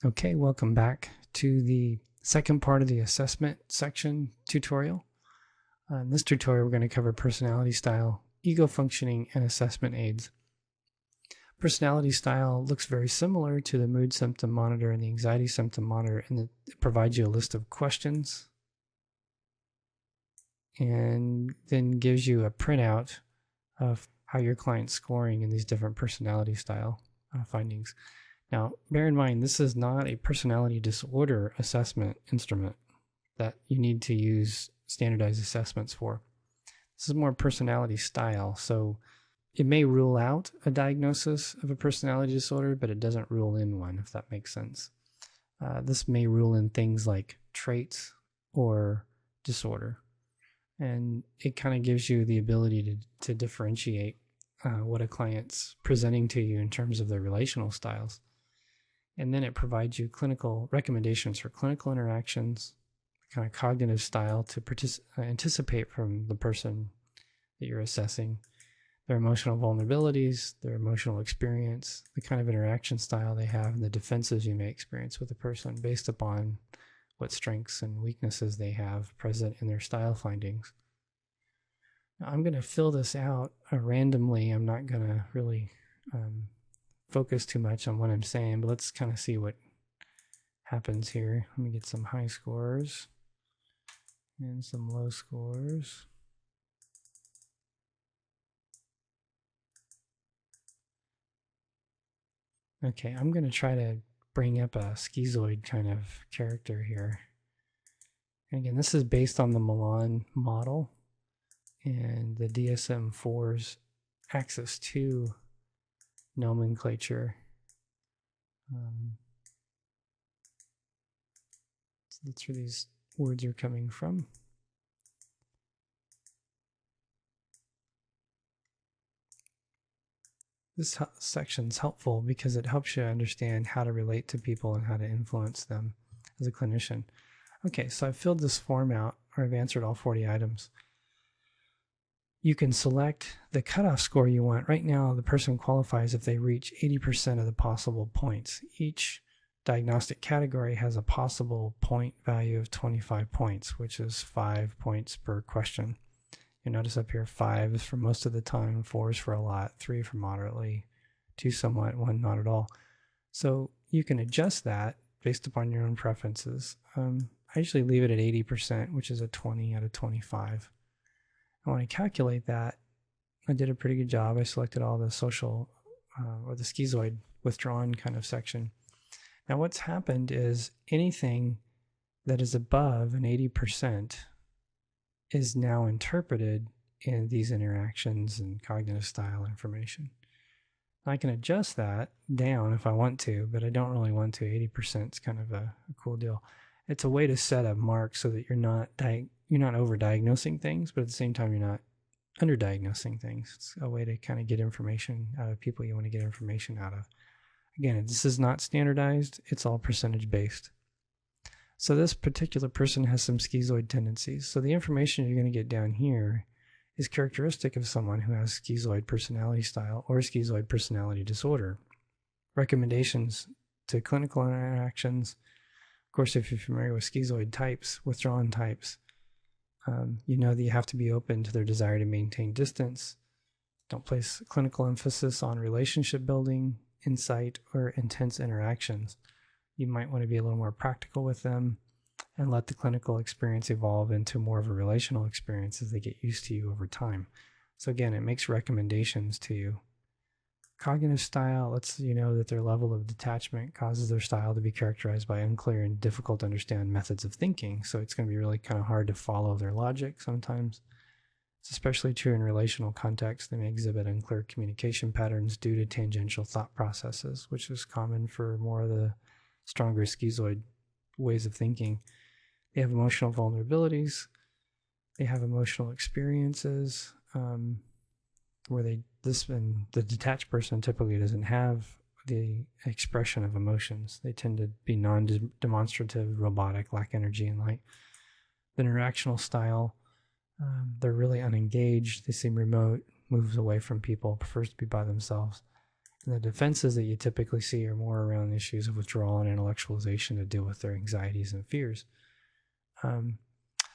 Okay, welcome back to the second part of the assessment section tutorial. In this tutorial, we're going to cover personality style, ego functioning, and assessment aids. Personality style looks very similar to the mood symptom monitor and the anxiety symptom monitor, and it provides you a list of questions and then gives you a printout of how your client's scoring in these different personality style findings. Now, bear in mind, this is not a personality disorder assessment instrument that you need to use standardized assessments for. This is more personality style, so it may rule out a diagnosis of a personality disorder, but it doesn't rule in one, if that makes sense. This may rule in things like traits or disorder, and it kind of gives you the ability to differentiate what a client's presenting to you in terms of their relational styles. And then it provides you clinical recommendations for clinical interactions, kind of cognitive style to anticipate from the person that you're assessing, their emotional vulnerabilities, their emotional experience, the kind of interaction style they have, and the defenses you may experience with the person based upon what strengths and weaknesses they have present in their style findings. Now, I'm going to fill this out randomly. I'm not going to really focus too much on what I'm saying, but let's kind of see what happens here. Let me get some high scores and some low scores. Okay, I'm going to try to bring up a schizoid kind of character here. And again, this is based on the Milan model and the DSM-4's Axis 2 nomenclature. So that's where these words are coming from. This section's helpful because it helps you understand how to relate to people and how to influence them as a clinician. Okay, so I've filled this form out, or I've answered all 40 items. You can select the cutoff score you want. Right now, the person qualifies if they reach 80% of the possible points. Each diagnostic category has a possible point value of 25 points, which is 5 points per question. You notice up here 5 is for most of the time, 4 is for a lot, 3 for moderately, 2 somewhat, 1 not at all. So you can adjust that based upon your own preferences. I usually leave it at 80%, which is a 20 out of 25. And when I calculate that, I did a pretty good job. I selected all the social or the schizoid withdrawn kind of section. Now what's happened is anything that is above an 80% is now interpreted in these interactions and cognitive style information. I can adjust that down if I want to, but I don't really want to. 80% is kind of a cool deal. It's a way to set a mark so that you're not over-diagnosing things, but at the same time you're not under-diagnosing things. It's a way to kind of get information out of people you want to get information out of. Again, this is not standardized. It's all percentage-based. So this particular person has some schizoid tendencies. So the information you're going to get down here is characteristic of someone who has schizoid personality style or schizoid personality disorder. Recommendations to clinical interactions. Of course, if you're familiar with schizoid types, withdrawn types, you know that you have to be open to their desire to maintain distance. Don't place clinical emphasis on relationship building, insight, or intense interactions. You might want to be a little more practical with them and let the clinical experience evolve into more of a relational experience as they get used to you over time. So again, it makes recommendations to you. Cognitive style lets you know that their level of detachment causes their style to be characterized by unclear and difficult to understand methods of thinking. So it's going to be really kind of hard to follow their logic sometimes. It's especially true in relational contexts. They may exhibit unclear communication patterns due to tangential thought processes, which is common for more of the stronger schizoid ways of thinking. They have emotional vulnerabilities. They have emotional experiences where the detached person typically doesn't have the expression of emotions. They tend to be non-demonstrative, robotic, lack energy and light. The interactional style, they're really unengaged. They seem remote, moves away from people, prefers to be by themselves. And the defenses that you typically see are more around issues of withdrawal and intellectualization to deal with their anxieties and fears.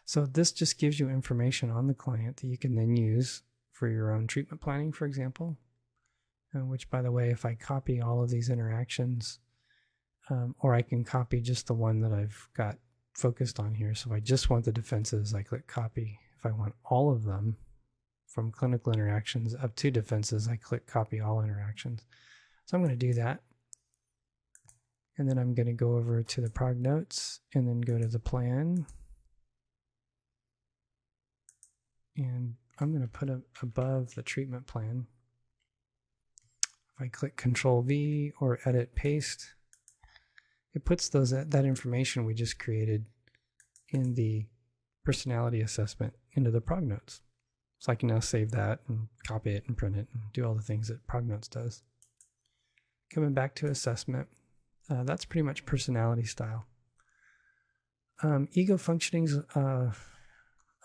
So this just gives you information on the client that you can then use for your own treatment planning, for example, which, by the way, if I copy all of these interactions, or I can copy just the one that I've got focused on here. So if I just want the defenses, I click copy. If I want all of them from clinical interactions up to defenses, I click copy all interactions. So I'm going to do that. And then I'm going to go over to the prog notes and then go to the plan. And I'm going to put it above the treatment plan. If I click Control V or Edit Paste, it puts that information we just created in the personality assessment into the prog notes. So I can now save that and copy it and print it and do all the things that prog notes does. Coming back to assessment, that's pretty much personality style. Ego functioning's a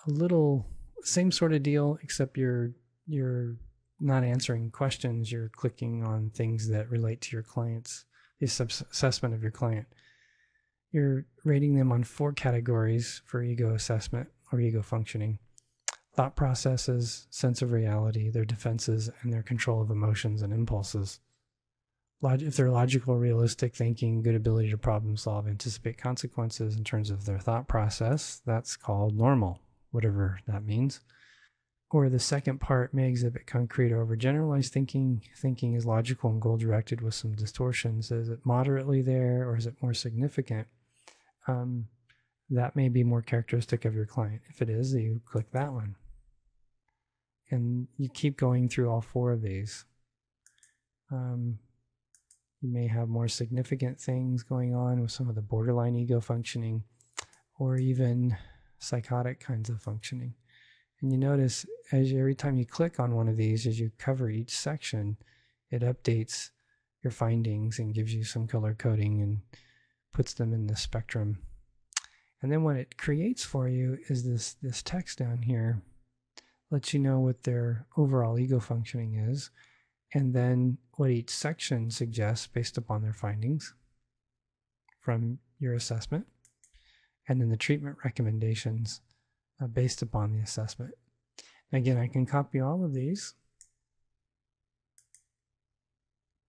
little same sort of deal, except you're not answering questions. You're clicking on things that relate to your clients, the assessment of your client. You're rating them on 4 categories for ego assessment or ego functioning: thought processes, sense of reality, their defenses, and their control of emotions and impulses. If they're logical, realistic thinking, good ability to problem solve, anticipate consequences in terms of their thought process, that's called normal, whatever that means. Or the second part may exhibit concrete or overgeneralized thinking. Thinking is logical and goal-directed with some distortions. Is it moderately there or is it more significant? That may be more characteristic of your client. If it is, you click that one. And you keep going through all 4 of these. You may have more significant things going on with some of the borderline ego functioning, or even psychotic kinds of functioning. And you notice every time you click on one of these, as you cover each section, it updates your findings and gives you some color coding and puts them in the spectrum. And then what it creates for you is this text down here, lets you know what their overall ego functioning is, and then what each section suggests based upon their findings from your assessment, and then the treatment recommendations based upon the assessment. Again, I can copy all of these,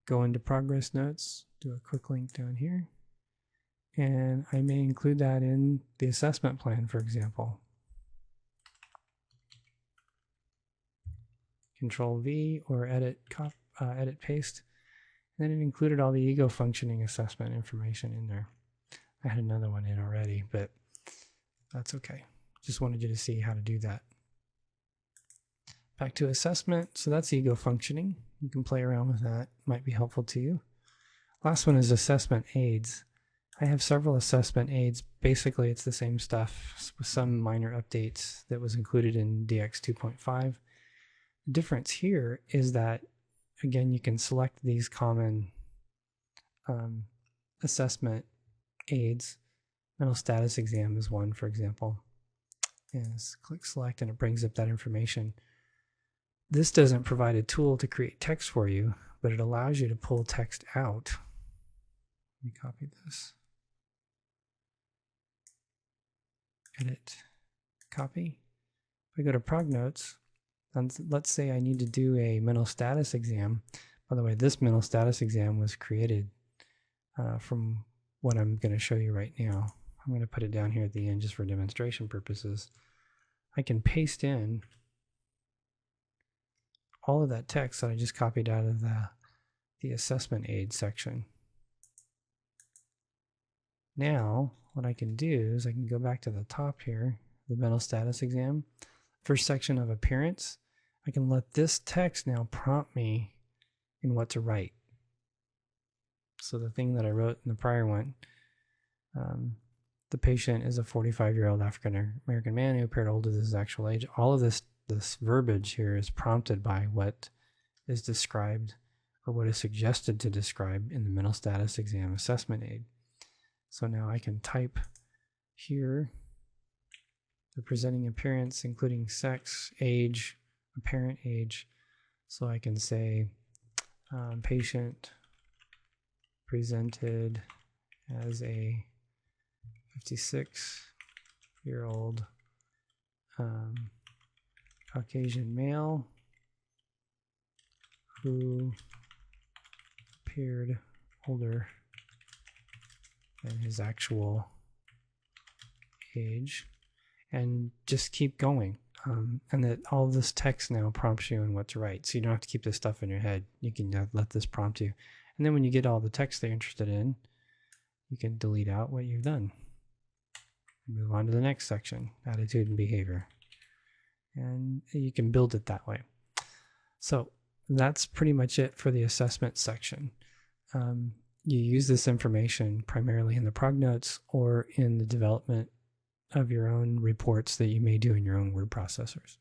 go into progress notes, do a quick link down here, and I may include that in the assessment plan, for example. Control V or edit paste. And then it included all the ego functioning assessment information in there. I had another one in already, but that's okay. Just wanted you to see how to do that. Back to assessment. So that's ego functioning. You can play around with that. Might be helpful to you. Last one is assessment aids. I have several assessment aids. Basically, it's the same stuff with some minor updates that was included in DX 2.5. The difference here is that, again, you can select these common assessment aids. Mental status exam is one, for example. And click select and it brings up that information. This doesn't provide a tool to create text for you, but it allows you to pull text out. Let me copy this. Edit, copy. If I go to prog notes, and let's say I need to do a mental status exam. By the way, this mental status exam was created from what I'm going to show you right now. I'm going to put it down here at the end just for demonstration purposes. I can paste in all of that text that I just copied out of the assessment aid section. Now, what I can do is I can go back to the top here, the mental status exam. First section of appearance. I can let this text now prompt me in what to write. So the thing that I wrote in the prior one, the patient is a 45-year-old African-American man who appeared older than his actual age. All of this verbiage here is prompted by what is described or what is suggested to describe in the mental status exam assessment aid. So now I can type here the presenting appearance, including sex, age, apparent age. So I can say Patient presented as a 56-year-old Caucasian male who appeared older than his actual age, and just keep going. And that all this text now prompts you on what to write, so you don't have to keep this stuff in your head. You can let this prompt you, and then when you get all the text that you're interested in, you can delete out what you've done. Move on to the next section, attitude and behavior, and you can build it that way. So that's pretty much it for the assessment section. You use this information primarily in the prog notes or in the development of your own reports that you may do in your own word processors.